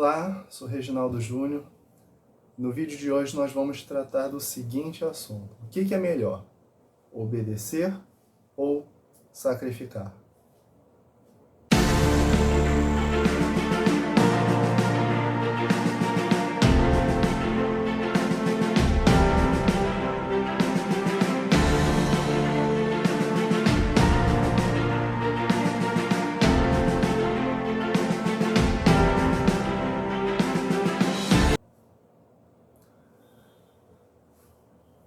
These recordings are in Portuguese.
Olá, sou Reginaldo Júnior. No vídeo de hoje nós vamos tratar do seguinte assunto. O que é melhor? Obedecer ou sacrificar?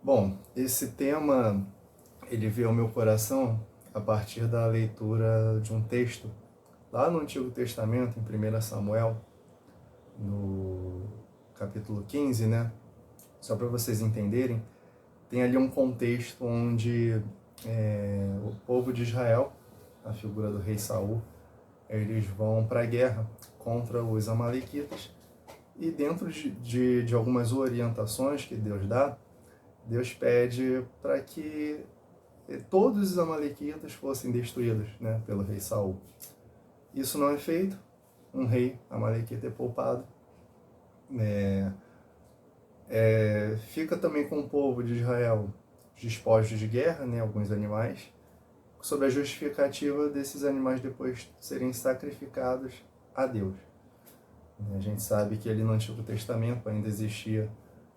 Bom, esse tema ele veio ao meu coração a partir da leitura de um texto lá no Antigo Testamento, em 1 Samuel, no capítulo 15, né? Só para vocês entenderem, tem ali um contexto onde o povo de Israel, a figura do rei Saul, eles vão para a guerra contra os amalequitas e dentro de algumas orientações que Deus dá, Deus pede para que todos os amalequitas fossem destruídos, né, pelo rei Saul. Isso não é feito, um rei amalequita é poupado. Fica também com o povo de Israel despojos de guerra, né, alguns animais, sob a justificativa desses animais depois serem sacrificados a Deus. A gente sabe que ali no Antigo Testamento ainda existia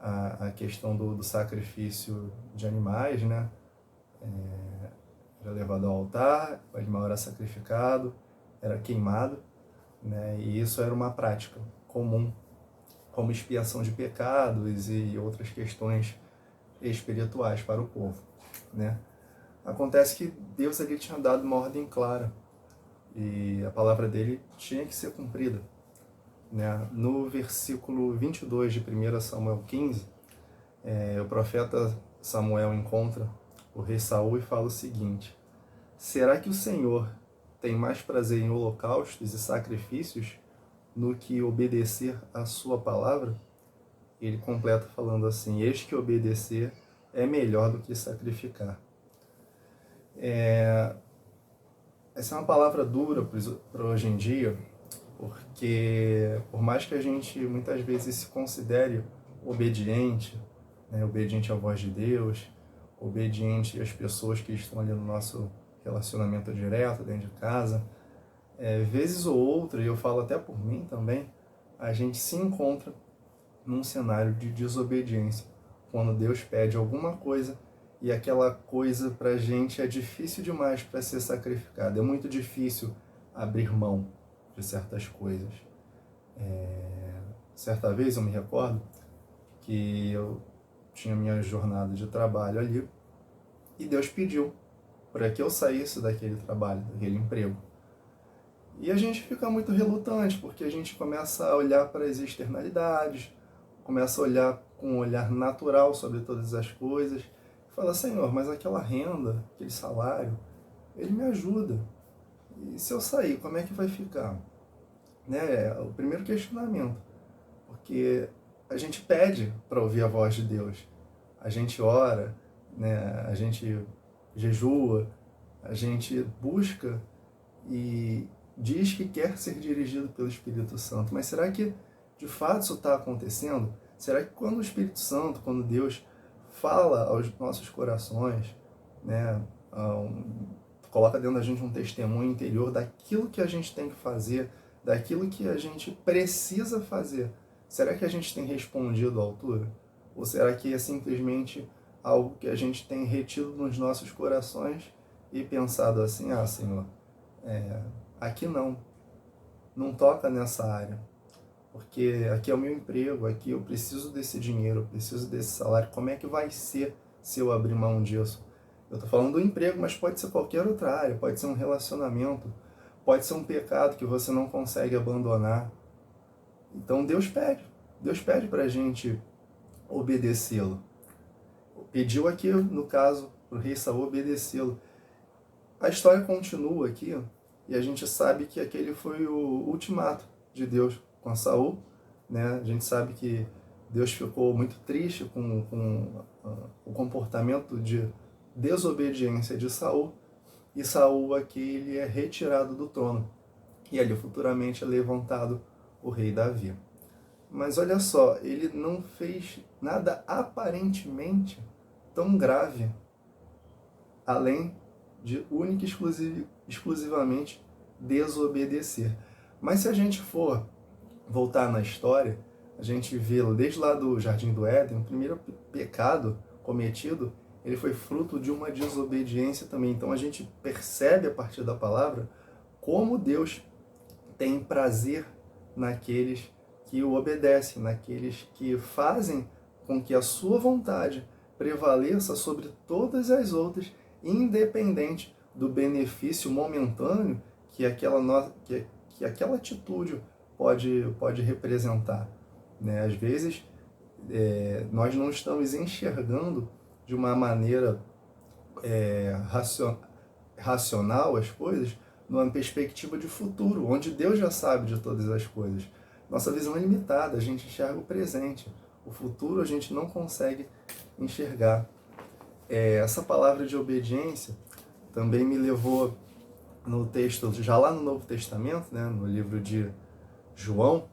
a questão do sacrifício de animais, né? Era levado ao altar, o animal era sacrificado, era queimado, né? E isso era uma prática comum, como expiação de pecados e outras questões espirituais para o povo, né? Acontece que Deus ali tinha dado uma ordem clara e a palavra dele tinha que ser cumprida, né? No versículo 22 de 1 Samuel 15, o profeta Samuel encontra o rei Saul e fala o seguinte: será que o Senhor tem mais prazer em holocaustos e sacrifícios no que obedecer à sua palavra? Ele completa falando assim: eis que obedecer é melhor do que sacrificar. Essa é uma palavra dura para hoje em dia, porque por mais que a gente muitas vezes se considere obediente, né, obediente à voz de Deus, obediente às pessoas que estão ali no nosso relacionamento direto, dentro de casa, vezes ou outra, e eu falo até por mim também, a gente se encontra num cenário de desobediência, quando Deus pede alguma coisa e aquela coisa para a gente é difícil demais para ser sacrificada, é muito difícil abrir mão de certas coisas. Certa vez eu me recordo que eu tinha minha jornada de trabalho ali e Deus pediu para que eu saísse daquele trabalho, daquele emprego. E a gente fica muito relutante, porque a gente começa a olhar para as externalidades, começa a olhar com um olhar natural sobre todas as coisas, e fala: Senhor, mas aquela renda, aquele salário, ele me ajuda. E se eu sair, como é que vai ficar? Né? É o primeiro questionamento, porque a gente pede para ouvir a voz de Deus, a gente ora, né? A gente jejua, a gente busca e diz que quer ser dirigido pelo Espírito Santo, mas será que de fato isso está acontecendo? Será que quando o Espírito Santo, quando Deus fala aos nossos corações, né, coloca dentro da gente um testemunho interior daquilo que a gente tem que fazer, daquilo que a gente precisa fazer, será que a gente tem respondido à altura? Ou será que é simplesmente algo que a gente tem retido nos nossos corações e pensado assim: ah, Senhor, aqui não toca nessa área, porque aqui é o meu emprego, aqui eu preciso desse dinheiro, eu preciso desse salário, como é que vai ser se eu abrir mão disso? Eu estou falando do emprego, mas pode ser qualquer outra área, pode ser um relacionamento, pode ser um pecado que você não consegue abandonar. Então Deus pede para a gente obedecê-lo. Pediu aqui, no caso, para o rei Saul obedecê-lo. A história continua aqui, e a gente sabe que aquele foi o ultimato de Deus com Saul, né? A gente sabe que Deus ficou muito triste com o comportamento de desobediência de Saul, e Saul aqui ele é retirado do trono, e ali futuramente é levantado o rei Davi. Mas olha só, ele não fez nada aparentemente tão grave, além de única e exclusivamente desobedecer. Mas se a gente for voltar na história, a gente vê desde lá do Jardim do Éden, o primeiro pecado cometido, ele foi fruto de uma desobediência também. Então a gente percebe a partir da palavra como Deus tem prazer naqueles que o obedecem, naqueles que fazem com que a sua vontade prevaleça sobre todas as outras, independente do benefício momentâneo que aquela atitude pode representar. Né? Às vezes, nós não estamos enxergando de uma maneira racional as coisas, numa perspectiva de futuro, onde Deus já sabe de todas as coisas. Nossa visão é limitada, a gente enxerga o presente. O futuro a gente não consegue enxergar. Essa palavra de obediência também me levou no texto, já lá no Novo Testamento, né, no livro de João,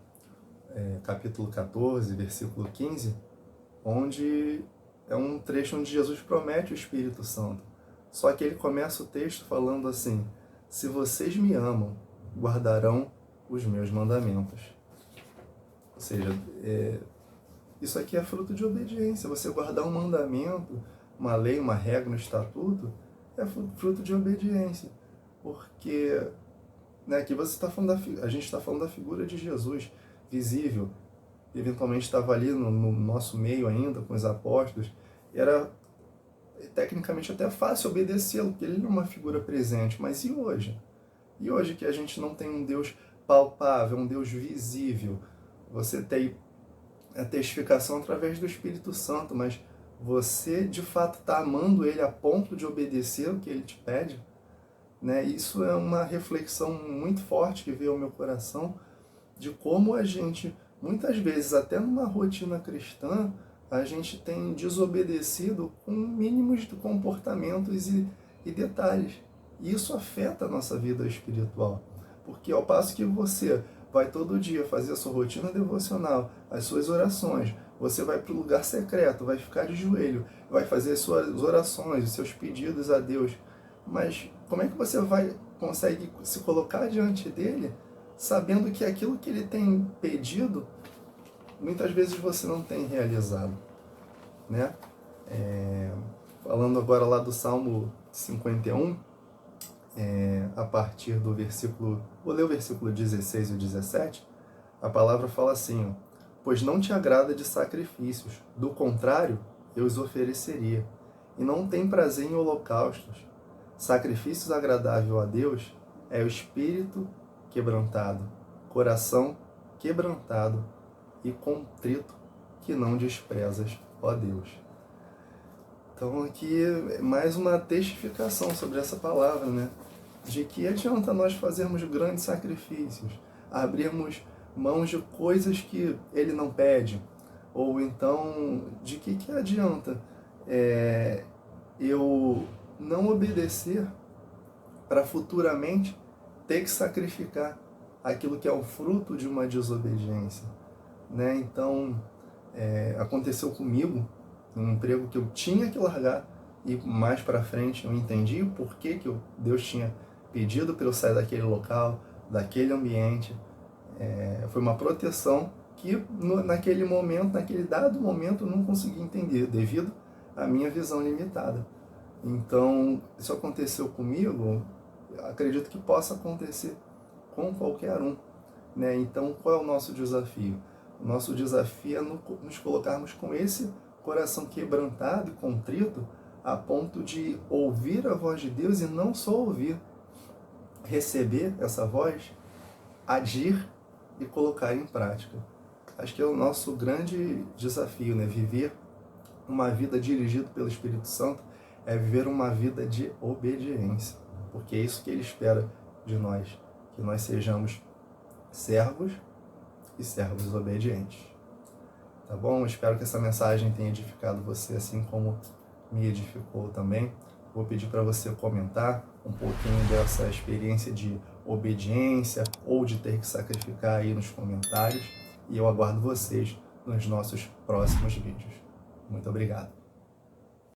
capítulo 14, versículo 15, onde é um trecho onde Jesus promete o Espírito Santo. Só que ele começa o texto falando assim: se vocês me amam, guardarão os meus mandamentos. Ou seja, isso aqui é fruto de obediência. Você guardar um mandamento, uma lei, uma regra, um estatuto, é fruto de obediência. Porque aqui você está falando a gente está falando da figura de Jesus, visível, eventualmente estava ali no nosso meio ainda, com os apóstolos, e era tecnicamente até fácil obedecê-lo, porque ele é uma figura presente. Mas e hoje? E hoje que a gente não tem um Deus palpável, um Deus visível? Você tem a testificação através do Espírito Santo, mas você de fato está amando Ele a ponto de obedecer o que Ele te pede? Né? Isso é uma reflexão muito forte que veio ao meu coração, de como a gente, muitas vezes, até numa rotina cristã, a gente tem desobedecido com mínimos de comportamentos e detalhes. E isso afeta a nossa vida espiritual. Porque ao passo que você vai todo dia fazer a sua rotina devocional, as suas orações, você vai para o lugar secreto, vai ficar de joelho, vai fazer as suas orações, os seus pedidos a Deus. Mas como é que você consegue se colocar diante dele, sabendo que aquilo que ele tem pedido, muitas vezes você não tem realizado, né? Falando agora lá do Salmo 51, a partir do versículo, vou ler o versículo 16 e 17, a palavra fala assim: pois não te agrada de sacrifícios, do contrário, eu os ofereceria, e não tem prazer em holocaustos. Sacrifícios agradável a Deus é o espírito quebrantado, coração quebrantado e contrito, que não desprezas, ó Deus. Então aqui mais uma testificação sobre essa palavra, né? De que adianta nós fazermos grandes sacrifícios, abrirmos mãos de coisas que Ele não pede, ou então de que adianta eu não obedecer para futuramente ter que sacrificar aquilo que é o fruto de uma desobediência, né? Então, aconteceu comigo um emprego que eu tinha que largar, e mais para frente eu entendi o porquê que Deus tinha pedido para eu sair daquele local, daquele ambiente. Foi uma proteção que naquele momento, naquele dado momento, eu não consegui entender, devido à minha visão limitada. Então, isso aconteceu comigo, acredito que possa acontecer com qualquer um, né? Então, qual é o nosso desafio? O nosso desafio é nos colocarmos com esse coração quebrantado e contrito, a ponto de ouvir a voz de Deus, e não só ouvir, receber essa voz, agir e colocar em prática. Acho que é o nosso grande desafio, né? Viver uma vida dirigida pelo Espírito Santo é viver uma vida de obediência, porque é isso que Ele espera de nós, que nós sejamos servos e servos obedientes. Tá bom? Espero que essa mensagem tenha edificado você, assim como me edificou também. Vou pedir para você comentar um pouquinho dessa experiência de obediência ou de ter que sacrificar aí nos comentários. E eu aguardo vocês nos nossos próximos vídeos. Muito obrigado.